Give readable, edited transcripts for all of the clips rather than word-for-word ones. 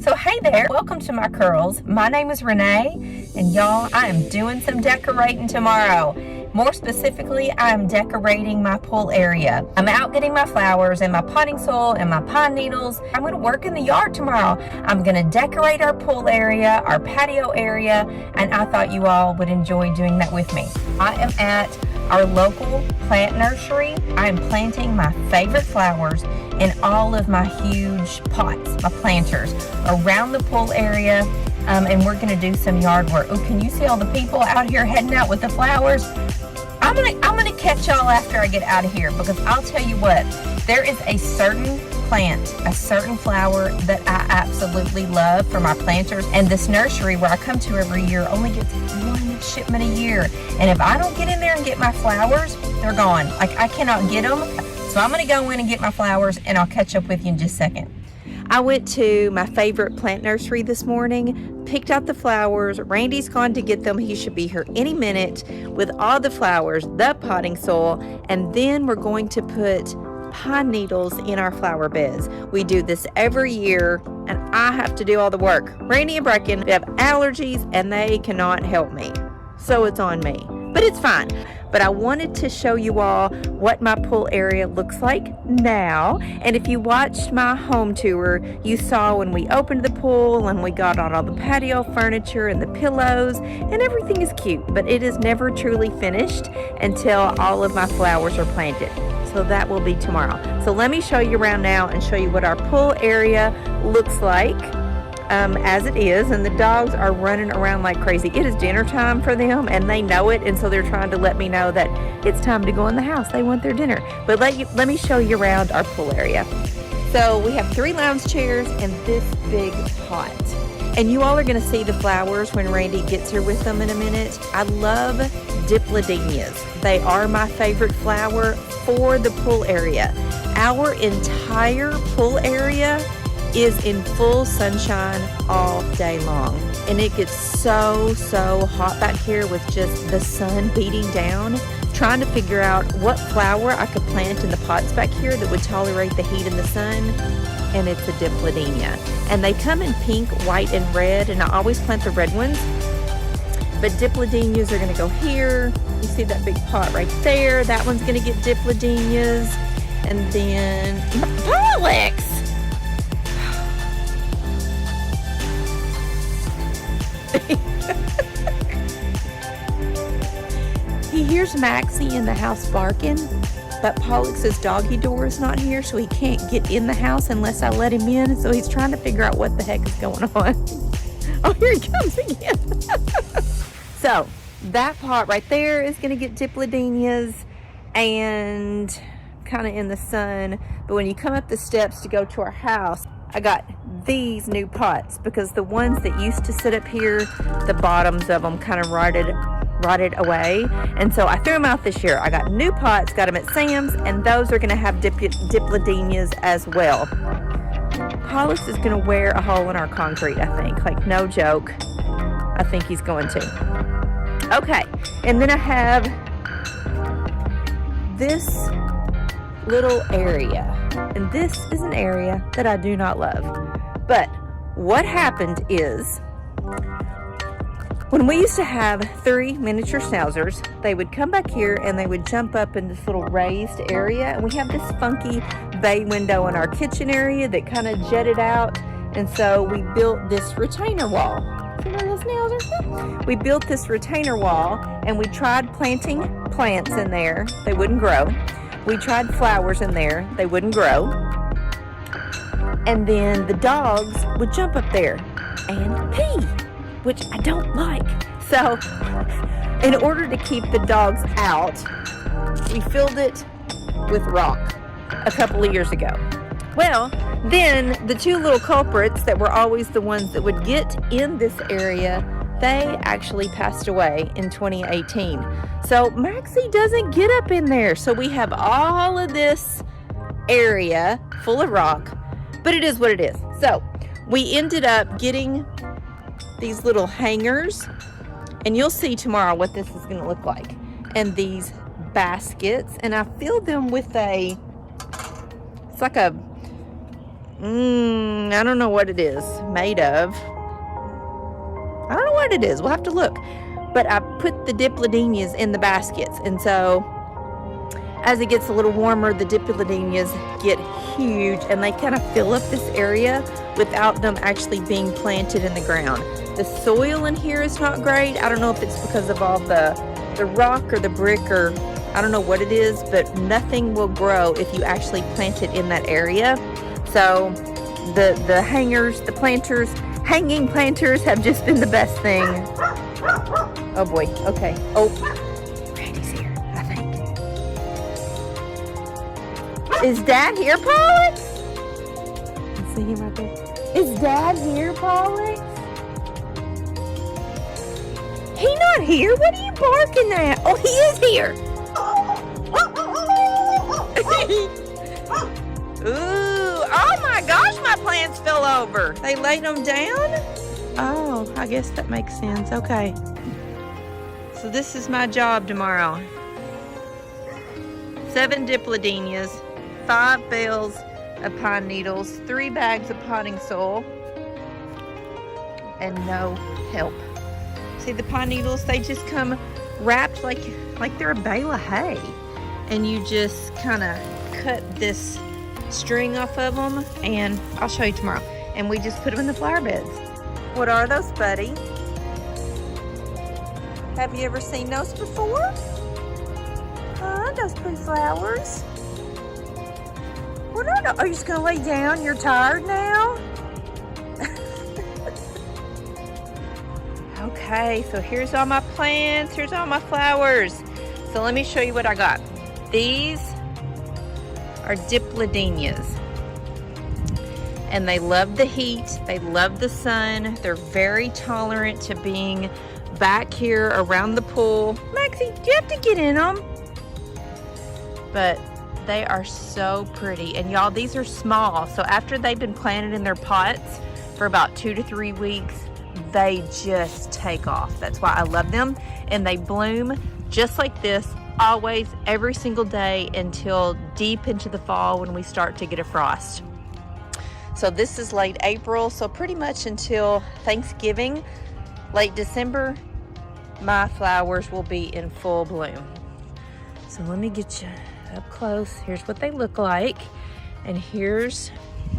So hey there, welcome to my curls. My name is Renee, and y'all, I am doing some decorating tomorrow. More specifically, I am decorating my pool area. I'm out getting my flowers and my potting soil and my pine needles. I'm going to work in the yard tomorrow. I'm going to decorate our pool area, our patio area, and I thought you all would enjoy doing that with me. I am at our local plant nursery. I am planting my favorite flowers in all of my huge pots, my planters, around the pool area, and we're going to do some yard work. Oh, can you see all the people out here heading out with the flowers? I'm gonna catch y'all after I get out of here, because I'll tell you what, there is a certain plant, a certain flower that I absolutely love for my planters, and this nursery where I come to every year only gets one shipment a year, and if I don't get in there and get my flowers, they're gone. Like, I cannot get them. So I'm gonna go in and get my flowers, and I'll catch up with you in just a second. I went to my favorite plant nursery this morning, picked out the flowers. Randy's gone to get them. He should be here any minute with all the flowers, the potting soil, and then we're going to put pine needles in our flower beds. We do this every year, and I have to do all the work. Randy and Bracken have allergies, and they cannot help me. So it's on me, but it's fine. But I wanted to show you all what my pool area looks like now. And if you watched my home tour, you saw when we opened the pool and we got out all the patio furniture and the pillows, and everything is cute, but it is never truly finished until all of my flowers are planted. So that will be tomorrow. So let me show you around now and show you what our pool area looks like as it is. And the dogs are running around like crazy. It is dinner time for them, and they know it, and so they're trying to let me know that it's time to go in the house. They want their dinner. But let me show you around our pool area. So we have 3 lounge chairs and this big pot. And you all are going to see the flowers when Randy gets here with them in a minute. I love dipladenias. They are my favorite flower for the pool area. Our entire pool area is in full sunshine all day long, and it gets so hot back here with just the sun beating down, trying to figure out what flower I could plant in the pots back here that would tolerate the heat and the sun, and it's a dipladenia. And they come in pink, white, and red, and I always plant the red ones, but dipladenias are going to go here. You see that big pot right there? That one's going to get dipladenias. And then Alex! He hears Maxie in the house barking, but Pollux's doggy door is not here, so he can't get in the house unless I let him in. So he's trying to figure out what the heck is going on. Oh, here he comes again. So that pot right there is going to get dipladenias and kind of in the sun. But when you come up the steps to go to our house, I got these new pots, because the ones that used to sit up here, the bottoms of them kind of rotted away, and so I threw them out this year. I got new pots, got them at Sam's, and those are going to have dipladenias as well. Paulus is going to wear a hole in our concrete, I think. Like, no joke. I think he's going to. Okay, and then I have this little area, and this is an area that I do not love. But what happened is, when we used to have 3 miniature schnauzers, they would come back here and they would jump up in this little raised area, and we have this funky bay window in our kitchen area that kind of jetted out, and so we built this retainer wall. See my little schnauzer? We built this retainer wall, and we tried planting plants in there. They wouldn't grow. We tried flowers in there. They wouldn't grow. And then the dogs would jump up there and pee, which I don't like. So in order to keep the dogs out, we filled it with rock a couple of years ago. Well, then the 2 little culprits that were always the ones that would get in this area, they actually passed away in 2018. So Maxie doesn't get up in there. So we have all of this area full of rock, but it is what it is. So we ended up getting these little hangers, and you'll see tomorrow what this is going to look like, and these baskets, and I filled them with it's like a I don't know what it is made of. I don't know what it is. We'll have to look. But I put the dipladenias in the baskets, and so as it gets a little warmer, the dipladenias get huge, and they kind of fill up this area without them actually being planted in the ground. The soil in here is not great. I don't know if it's because of all the rock or the brick, or I don't know what it is, but nothing will grow if you actually plant it in that area. So the hanging planters have just been the best thing. Oh boy, okay. Oh, Randy's here, I think. Is Dad here, Pollux? See him right there. Is Dad here, Pollux? He not here? What are you barking at? Oh, he is here. Ooh, oh my gosh, my plants fell over. They laid them down? Oh, I guess that makes sense. Okay. So this is my job tomorrow. 7 dipladenias, 5 bales of pine needles, 3 bags of potting soil, and no help. See the pine needles, they just come wrapped like they're a bale of hay. And you just kind of cut this string off of them, and I'll show you tomorrow. And we just put them in the flower beds. What are those, buddy? Have you ever seen those before? Those pretty flowers. Well, no, are you just gonna lay down? You're tired now? Okay, so here's all my plants, here's all my flowers. So let me show you what I got. These are dipladenias. And they love the heat, they love the sun, they're very tolerant to being back here around the pool. Maxie, you have to get in them. But they are so pretty. And y'all, these are small. So after they've been planted in their pots for about 2 to 3 weeks, they just take off. That's why I love them. And they bloom just like this, always, every single day until deep into the fall when we start to get a frost. So this is late April, so pretty much until Thanksgiving, late December, my flowers will be in full bloom. So let me get you up close. Here's what they look like, and here's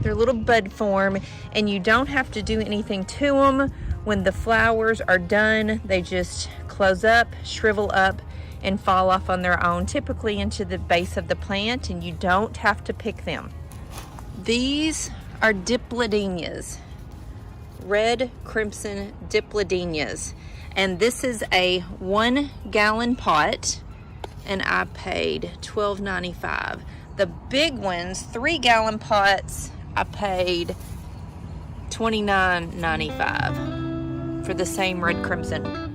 their little bud form. And you don't have to do anything to them. When the flowers are done, they just close up, shrivel up, and fall off on their own, typically into the base of the plant, and you don't have to pick them. These are dipladenias, red crimson dipladenias, and this is a 1 gallon pot, and I paid $12.95. The big ones, 3 gallon pots, I paid $29.95 for the same red crimson.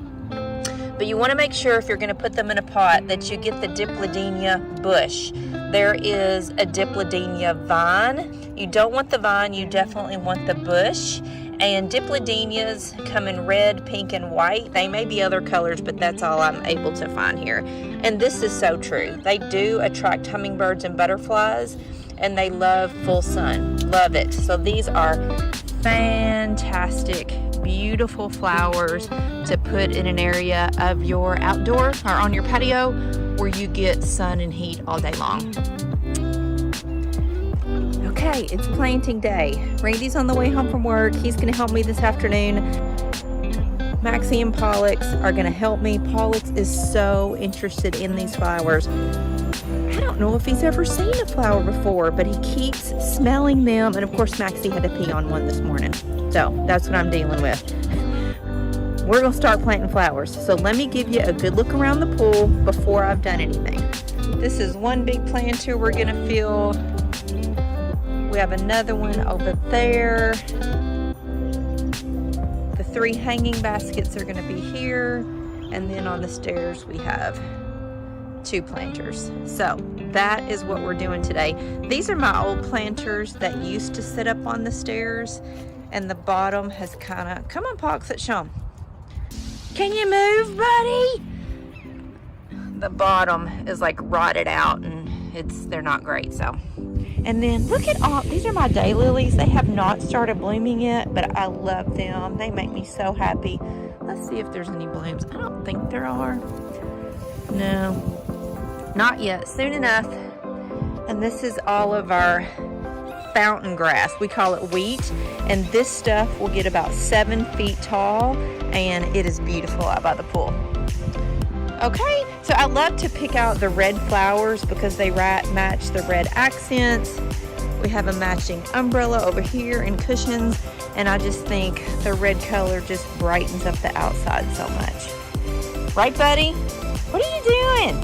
But you want to make sure if you're going to put them in a pot that you get the dipladenia bush. There is a dipladenia vine. You don't want the vine, you definitely want the bush. And dipladenias come in red, pink, and white. They may be other colors, but that's all I'm able to find here. And this is so true. They do attract hummingbirds and butterflies, and they love full sun. Love it. So these are fantastic, beautiful flowers to put in an area of your outdoor or on your patio where you get sun and heat all day long. Okay, it's planting day. Randy's on the way home from work. He's going to help me this afternoon. Maxie and Pollux are going to help me. Pollux is so interested in these flowers. I don't know if he's ever seen a flower before, but he keeps smelling them. And of course, Maxie had to pee on one this morning. So that's what I'm dealing with. We're going to start planting flowers. So let me give you a good look around the pool before I've done anything. This is one big planter we're going to fill. We have another one over there. The 3 hanging baskets are going to be here. And then on the stairs we have 2 planters. So that is what we're doing today. These are my old planters that used to sit up on the stairs, and the bottom has kind of, come on Pox, let's show them. Can you move, buddy? The bottom is like rotted out, and they're not great. So, and then look at all, these are my daylilies. They have not started blooming yet, but I love them. They make me so happy. Let's see if there's any blooms. I don't think there are. No, not yet. Soon enough. And this is all of our fountain grass. We call it wheat, and this stuff will get about 7 feet tall, and it is beautiful out by the pool. Okay, so I love to pick out the red flowers because they match the red accents. We have a matching umbrella over here and cushions, and I just think the red color just brightens up the outside so much. Right, buddy? What are you doing?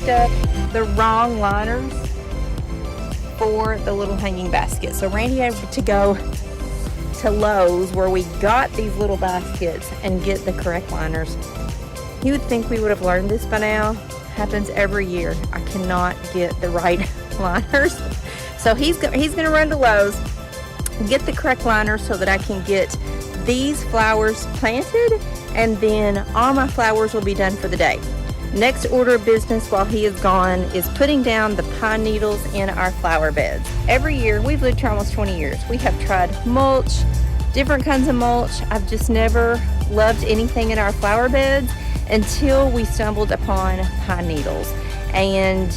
Up the wrong liners for the little hanging basket. So Randy had to go to Lowe's where we got these little baskets and get the correct liners. You would think we would have learned this by now. Happens every year. I cannot get the right liners. So he's gonna run to Lowe's, get the correct liners so that I can get these flowers planted, and then all my flowers will be done for the day. Next order of business while he is gone is putting down the pine needles in our flower beds. Every year, we've lived here almost 20 years. We have tried mulch, different kinds of mulch. I've just never loved anything in our flower beds until we stumbled upon pine needles. And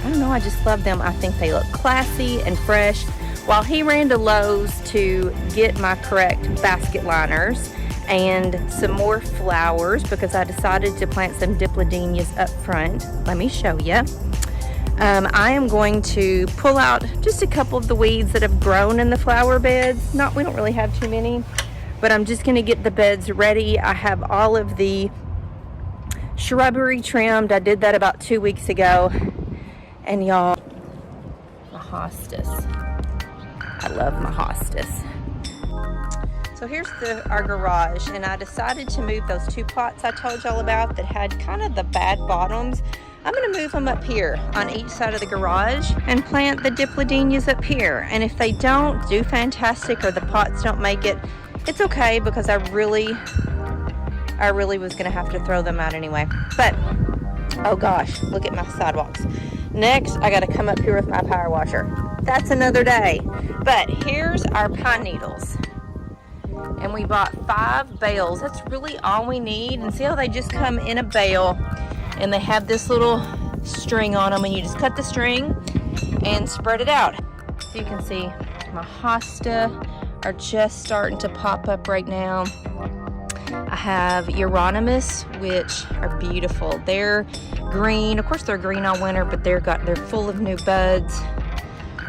I don't know, I just love them. I think they look classy and fresh. While he ran to Lowe's to get my correct basket liners and some more flowers because I decided to plant some dipladenias up front. Let me show you. I am going to pull out just a couple of the weeds that have grown in the flower beds. We don't really have too many, but I'm just going to get the beds ready. I have all of the shrubbery trimmed. I did that about 2 weeks ago. And y'all, my hostas. I love my hostas. So here's our garage, and I decided to move those 2 pots I told y'all about that had kind of the bad bottoms. I'm gonna move them up here on each side of the garage and plant the dipladenias up here. And if they don't do fantastic or the pots don't make it, it's okay because I really was gonna have to throw them out anyway. But, oh gosh, look at my sidewalks. Next, I gotta come up here with my power washer. That's another day. But here's our pine needles. And we bought 5 bales. That's really all we need. And see how they just come in a bale and they have this little string on them, and you just cut the string and spread it out. So you can see my hosta are just starting to pop up right now. I have Euronymous, which are beautiful. They're green. Of course they're green all winter, but they're full of new buds.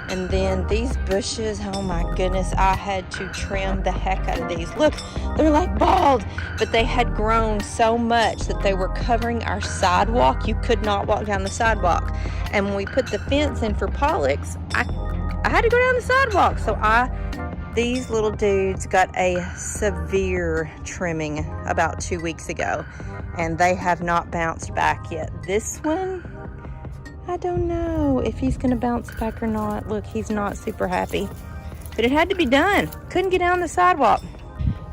And then these bushes, oh my goodness, I had to trim the heck out of these. Look, they're like bald, but they had grown so much that they were covering our sidewalk. You could not walk down the sidewalk. And when we put the fence in for Pollux, I had to go down the sidewalk. So these little dudes got a severe trimming about 2 weeks ago, and they have not bounced back yet. This one, I don't know if he's gonna bounce back or not. Look, he's not super happy, but it had to be done. Couldn't get down the sidewalk.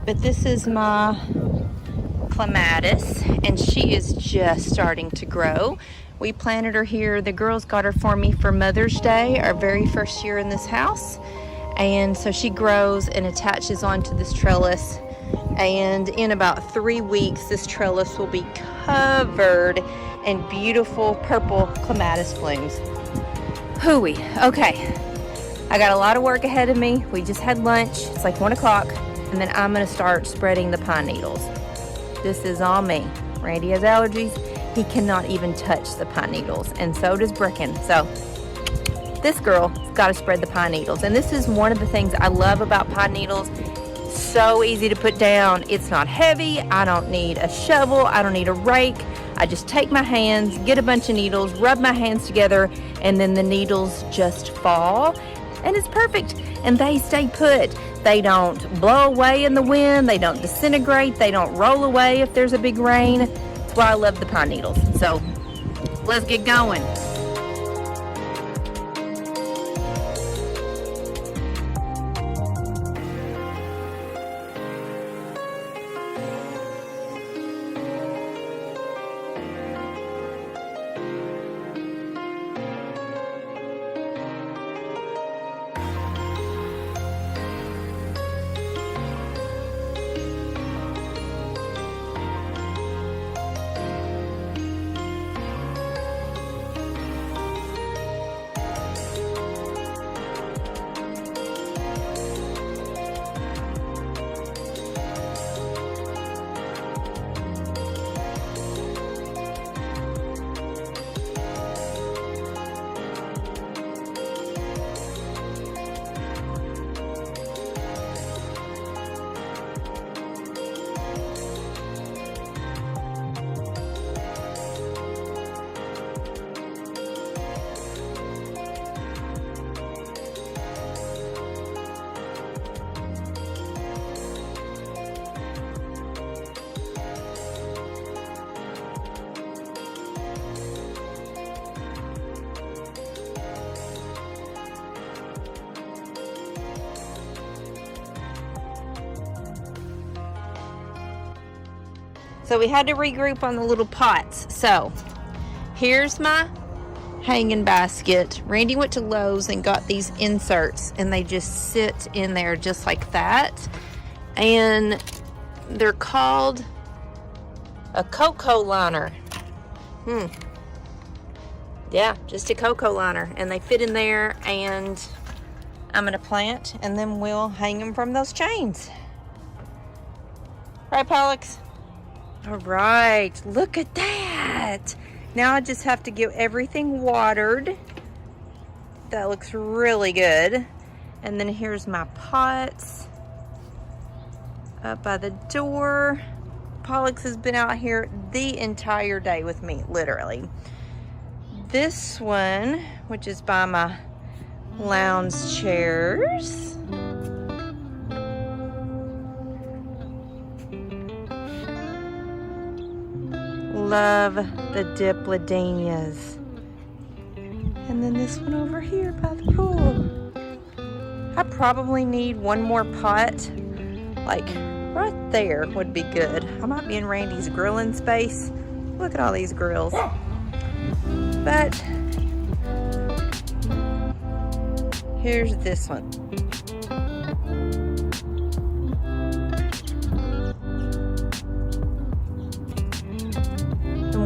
But this is my clematis, and she is just starting to grow. We planted her here. The girls got her for me for Mother's Day, our very first year in this house. And so she grows and attaches onto this trellis. And in about 3 weeks, this trellis will be covered in beautiful purple clematis blooms. Hooey. Okay. I got a lot of work ahead of me. We just had lunch. It's like 1 o'clock. And then I'm going to start spreading the pine needles. This is all me. Randy has allergies. He cannot even touch the pine needles. And so does Brecken. So this girl's got to spread the pine needles. And this is one of the things I love about pine needles. So easy to put down. It's not heavy. I don't need a shovel. I don't need a rake. I just take my hands, get a bunch of needles, rub my hands together, and then the needles just fall. And it's perfect. And they stay put. They don't blow away in the wind. They don't disintegrate. They don't roll away if there's a big rain. That's why I love the pine needles. So let's get going. So we had to regroup on the little pots. So here's my hanging basket. Randy went to Lowe's and got these inserts, and they just sit in there just like that. And they're called a cocoa liner. Yeah, just a cocoa liner. And they fit in there, and I'm gonna plant, and then we'll hang them from those chains. Right, Pollux? All right, look at that. Now I just have to get everything watered. That looks really good. And then here's my pots up by the door. Pollux has been out here the entire day with me, literally. This one, which is by my lounge chairs. Love the dipladenias. And then this one over here by the pool. I probably need one more pot, like right there would be good. I might be in Randy's grilling space. Look at all these grills. But here's this one.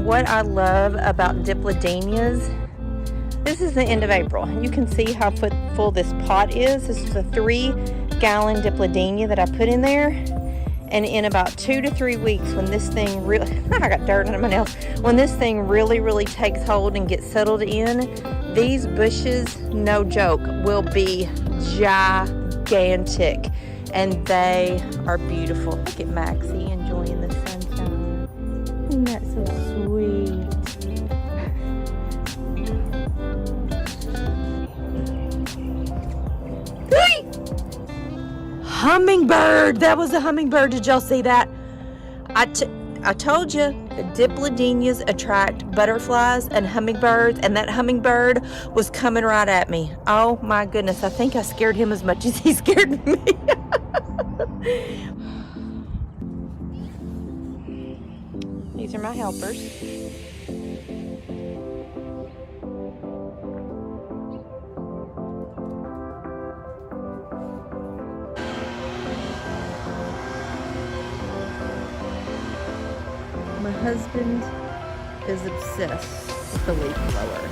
What I love about dipladenias, this is the end of April. You can see how full this pot is. This is a 3-gallon dipladenia that I put in there. And in about 2 to 3 weeks, when this thing really, I got dirt on my nails. When this thing really takes hold and gets settled in, these bushes, no joke, will be gigantic. And they are beautiful. Look at Maxie enjoying the sunshine. Isn't that so sweet? Hummingbird! That was a hummingbird. Did y'all see that? I told you the dipladenias attract butterflies and hummingbirds, and that hummingbird was coming right at me. Oh my goodness, I think I scared him as much as he scared me. These are my helpers. My husband is obsessed with the leaf blower.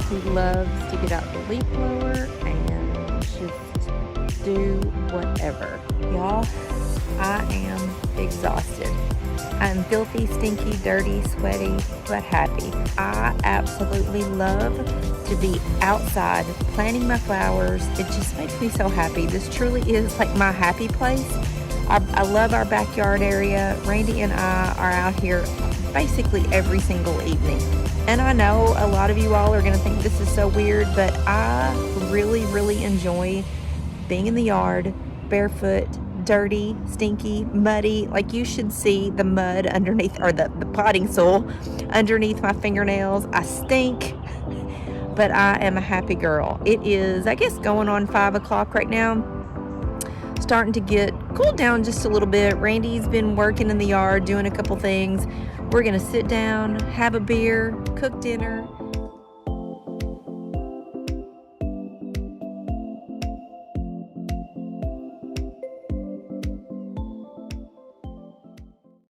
He loves to get out the leaf blower and just do whatever. Y'all, I am exhausted. I'm filthy, stinky, dirty, sweaty, but happy. I absolutely love to be outside planting my flowers. It just makes me so happy. This truly is like my happy place. I love our backyard area. Randy and I are out here basically every single evening. And I know a lot of you all are gonna think this is so weird, but I really, really enjoy being in the yard, barefoot, dirty, stinky, muddy. Like, you should see the mud underneath, or the potting soil underneath my fingernails. I stink, but I am a happy girl. It is, I guess, going on 5 o'clock right now. Starting to get cooled down just a little bit. Randy's been working in the yard, doing a couple things. We're gonna sit down, have a beer, cook dinner,